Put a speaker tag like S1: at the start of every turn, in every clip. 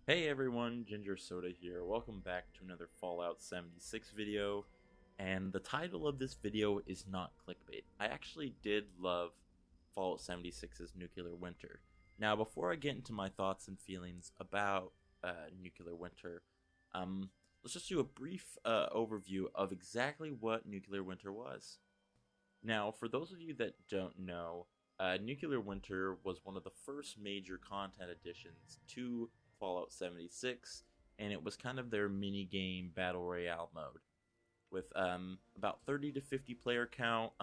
S1: Hey everyone, Ginger Soda here. Welcome back to another Fallout 76 video. And the title of this video is not clickbait. I actually did love Fallout 76's Nuclear Winter. Now, before I get into my thoughts and feelings about Nuclear Winter, let's just do a brief overview of exactly what Nuclear Winter was. Now, for those of you that don't know, Nuclear Winter was one of the first major content additions to Fallout 76, and it was kind of their mini game battle royale mode with about 30 to 50 player count.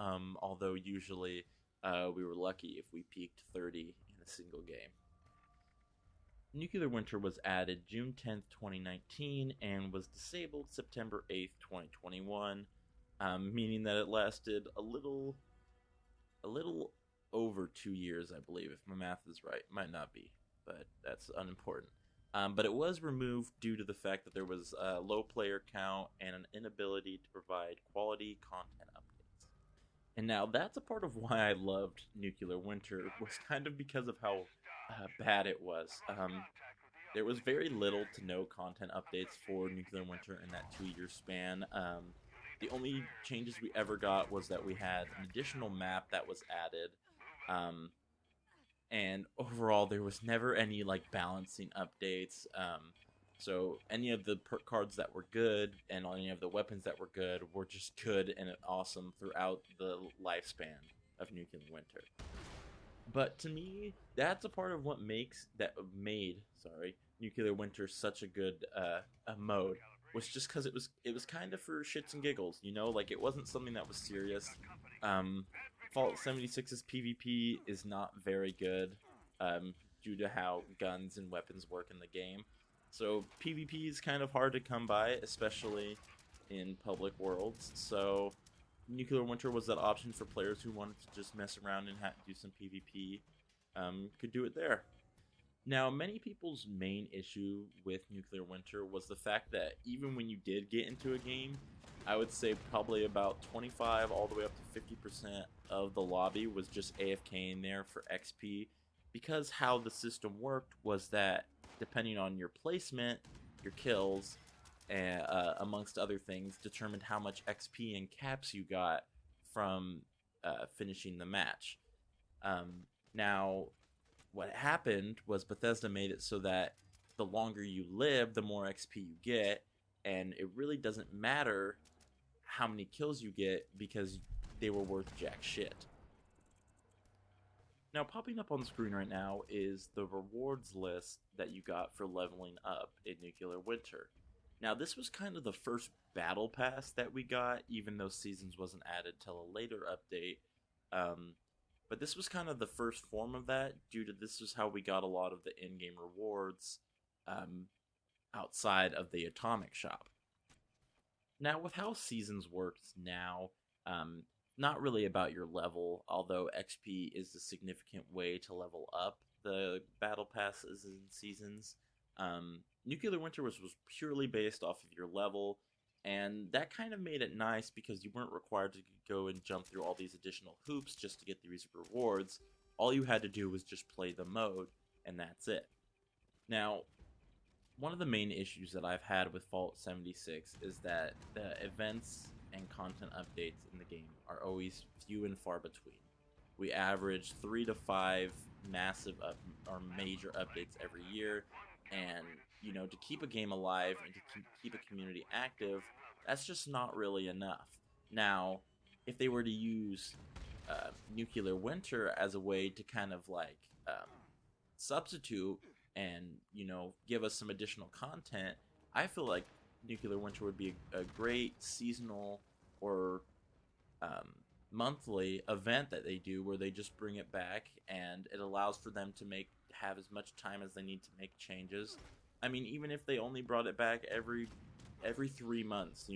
S1: Although usually we were lucky if we peaked 30 in a single game. Nuclear Winter was added June 10th, 2019, and was disabled September 8th, 2021, meaning that it lasted a little over 2 years, I believe, if my math is right. Might not be, but that's unimportant. But it was removed due to the fact that there was a low player count and an inability to provide quality content updates. And now that's a part of why I loved Nuclear Winter, was kind of because of how bad it was. There was very little to no content updates for Nuclear Winter in that 2 year span. The only changes we ever got was that we had an additional map that was added. And overall, there was never any like balancing updates. So any of the perk cards that were good and any of the weapons that were good were just good and awesome throughout the lifespan of Nuclear Winter. But to me, that's a part of what made Nuclear Winter such a good a mode, was just because it was kind of for shits and giggles, like it wasn't something that was serious. Fallout 76's PvP is not very good, due to how guns and weapons work in the game. So PvP is kind of hard to come by, especially in public worlds. So Nuclear Winter was that option for players who wanted to just mess around and do some PvP. Could do it there. Now, many people's main issue with Nuclear Winter was the fact that even when you did get into a game, I would say probably about 25 all the way up to 50% of the lobby was just AFK in there for XP, because how the system worked was that depending on your placement, your kills, and amongst other things, determined how much XP and caps you got from finishing the match. Now, what happened was Bethesda made it so that the longer you live, the more XP you get, and it really doesn't matter how many kills you get because they were worth jack shit. Now, popping up on the screen right now is the rewards list that you got for leveling up in Nuclear Winter. Now, this was kind of the first battle pass that we got, even though Seasons wasn't added till a later update. But this was kind of the first form of that, due to this is how we got a lot of the in-game rewards outside of the Atomic Shop. Now, with how Seasons works now, not really about your level, although XP is a significant way to level up the battle passes in Seasons. Nuclear Winter was purely based off of your level, and that kind of made it nice because you weren't required to go and jump through all these additional hoops just to get these rewards. All you had to do was just play the mode, and that's it. Now, one of the main issues that I've had with Fallout 76 is that the events and content updates in the game are always few and far between. We average 3 to 5 massive or major updates every year, and to keep a game alive and to keep a community active, that's just not really enough. Now, if they were to use Nuclear Winter as a way to kind of like substitute and give us some additional content, I feel like Nuclear Winter would be a great seasonal or monthly event that they do, where they just bring it back and it allows for them to have as much time as they need to make changes. I mean, even if they only brought it back every 3 months,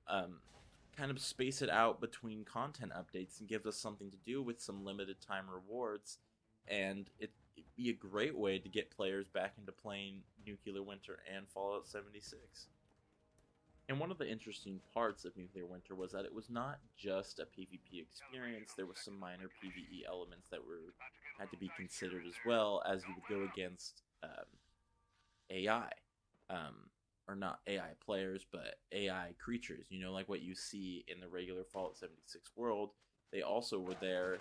S1: kind of space it out between content updates and give us something to do with some limited time rewards, and it'd be a great way to get players back into playing Nuclear Winter and Fallout 76. And one of the interesting parts of Nuclear Winter was that it was not just a PvP experience. There were some minor PvE elements that had to be considered as well, as you would go against AI, or not AI players, but AI creatures. Like what you see in the regular Fallout 76 world. They also were there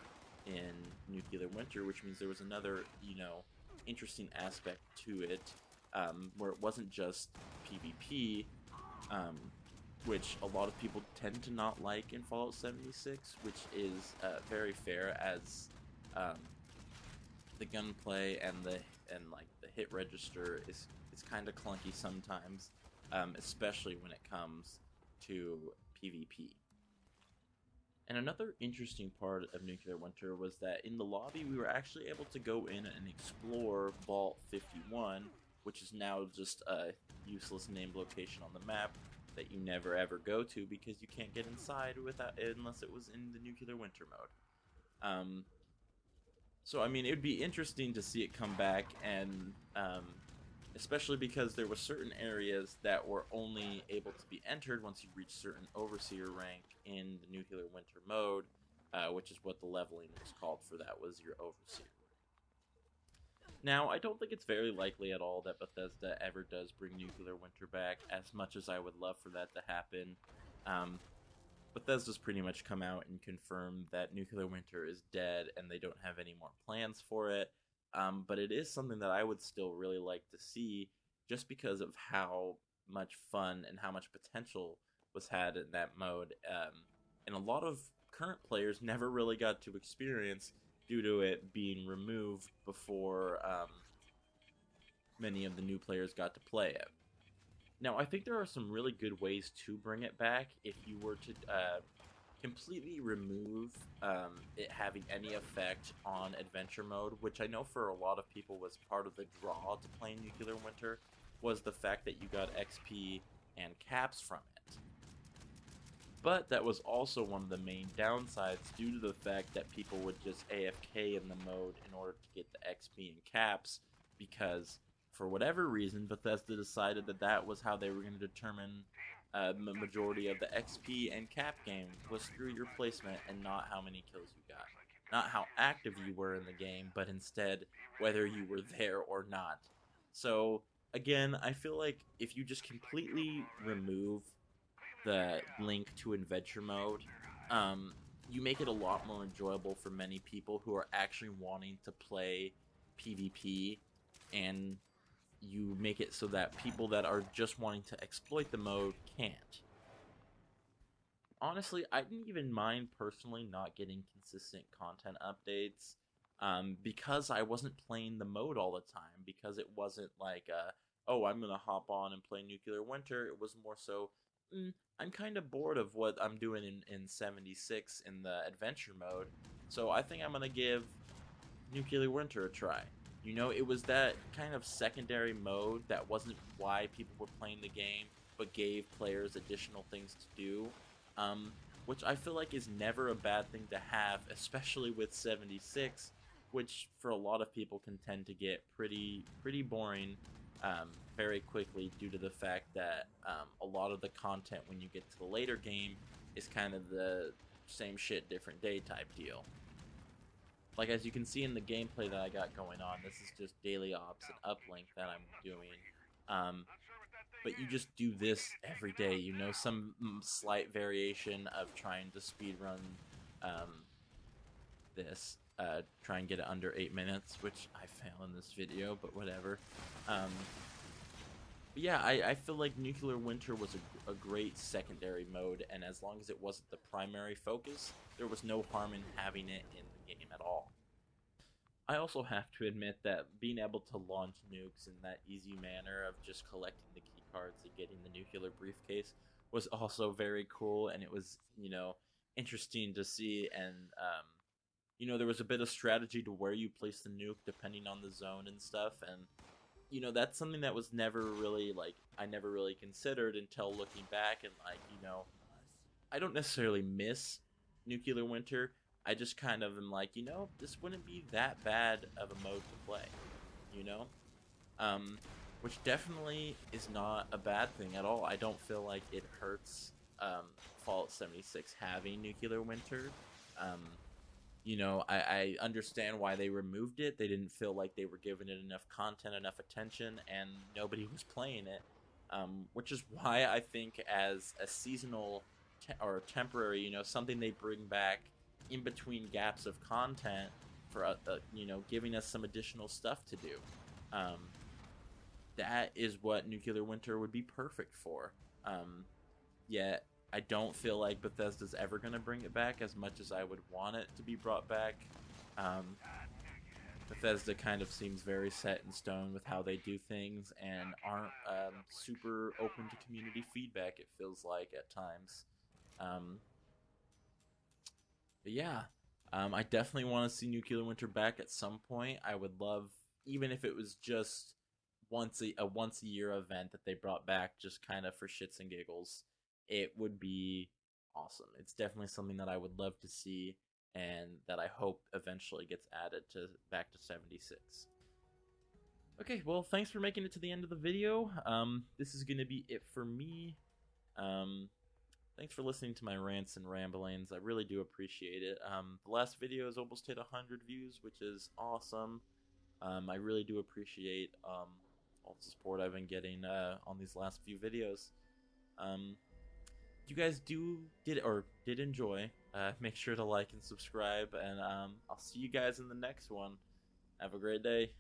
S1: in Nuclear Winter, which means there was another, interesting aspect to it, where it wasn't just PvP, um, which a lot of people tend to not like in Fallout 76, which is very fair, as um, the gunplay and like the hit register is kind of clunky sometimes, especially when it comes to PvP. And another interesting part of Nuclear Winter was that in the lobby we were actually able to go in and explore Vault 51, which is now just a useless named location on the map that you never ever go to because you can't get inside without unless it was in the Nuclear Winter mode. So I mean, it would be interesting to see it come back, and especially because there were certain areas that were only able to be entered once you reach certain Overseer rank in the Nuclear Winter mode, which is what the leveling was called for. That was your Overseer. Now, I don't think it's very likely at all that Bethesda ever does bring Nuclear Winter back, as much as I would love for that to happen. Bethesda's pretty much come out and confirmed that Nuclear Winter is dead and they don't have any more plans for it. But it is something that I would still really like to see, just because of how much fun and how much potential was had in that mode. And a lot of current players never really got to experience due to it being removed before many of the new players got to play it. Now, I think there are some really good ways to bring it back if you were to completely remove it having any effect on adventure mode, which I know for a lot of people was part of the draw to playing Nuclear Winter, was the fact that you got XP and caps from it. But that was also one of the main downsides due to the fact that people would just AFK in the mode in order to get the XP and caps, because for whatever reason Bethesda decided that that was how they were going to determine the majority of the XP and cap game was through your placement and not how many kills you got. Not how active you were in the game, but instead whether you were there or not. So again, I feel like if you just completely remove the link to adventure mode, you make it a lot more enjoyable for many people who are actually wanting to play PvP, and you make it so that people that are just wanting to exploit the mode can't. Honestly, I didn't even mind personally not getting consistent content updates, because I wasn't playing the mode all the time, because it wasn't like, oh, I'm going to hop on and play Nuclear Winter. It was more so, I'm kind of bored of what I'm doing in 76 in the adventure mode, so I think I'm going to give Nuclear Winter a try. It was that kind of secondary mode that wasn't why people were playing the game, but gave players additional things to do, which I feel like is never a bad thing to have, especially with 76, which for a lot of people can tend to get pretty boring very quickly, due to the fact that a lot of the content when you get to the later game is kind of the same shit, different day type deal. Like, as you can see in the gameplay that I got going on, this is just daily ops and uplink that I'm doing. But you just do this every day, some slight variation of trying to speedrun this, try and get it under 8 minutes, which I fail in this video, but whatever. But yeah, I feel like Nuclear Winter was a great secondary mode, and as long as it wasn't the primary focus, there was no harm in having it in the game at all. I also have to admit that being able to launch nukes in that easy manner of just collecting the key cards and getting the nuclear briefcase was also very cool, and it was, interesting to see, and, there was a bit of strategy to where you place the nuke depending on the zone and stuff, and that's something that was never really, I never really considered until looking back, and, I don't necessarily miss Nuclear Winter. I just kind of am like, this wouldn't be that bad of a mode to play, which definitely is not a bad thing at all. I don't feel like it hurts Fallout 76 having Nuclear Winter. You know, I understand why they removed it. They didn't feel like they were giving it enough content, enough attention, and nobody was playing it. Which is why I think as a seasonal or temporary, you know, something they bring back in between gaps of content for, you know, giving us some additional stuff to do. Um, that is what Nuclear Winter would be perfect for. Um, Yet I don't feel like Bethesda's ever going to bring it back as much as I would want it to be brought back. Um, Bethesda kind of seems very set in stone with how they do things and aren't super open to community feedback, it feels like at times. Um, but yeah, I definitely want to see Nuclear Winter back at some point. I would love, even if it was just once a year event that they brought back, just kind of for shits and giggles. It would be awesome. It's definitely something that I would love to see, and that I hope eventually gets added to back to 76. Okay, well, thanks for making it to the end of the video. This is gonna be it for me. Um, Thanks for listening to my rants and ramblings. I really do appreciate it. The last video has almost hit 100 views, which is awesome. I really do appreciate all the support I've been getting on these last few videos. If you guys did enjoy, make sure to like and subscribe, and I'll see you guys in the next one. Have a great day.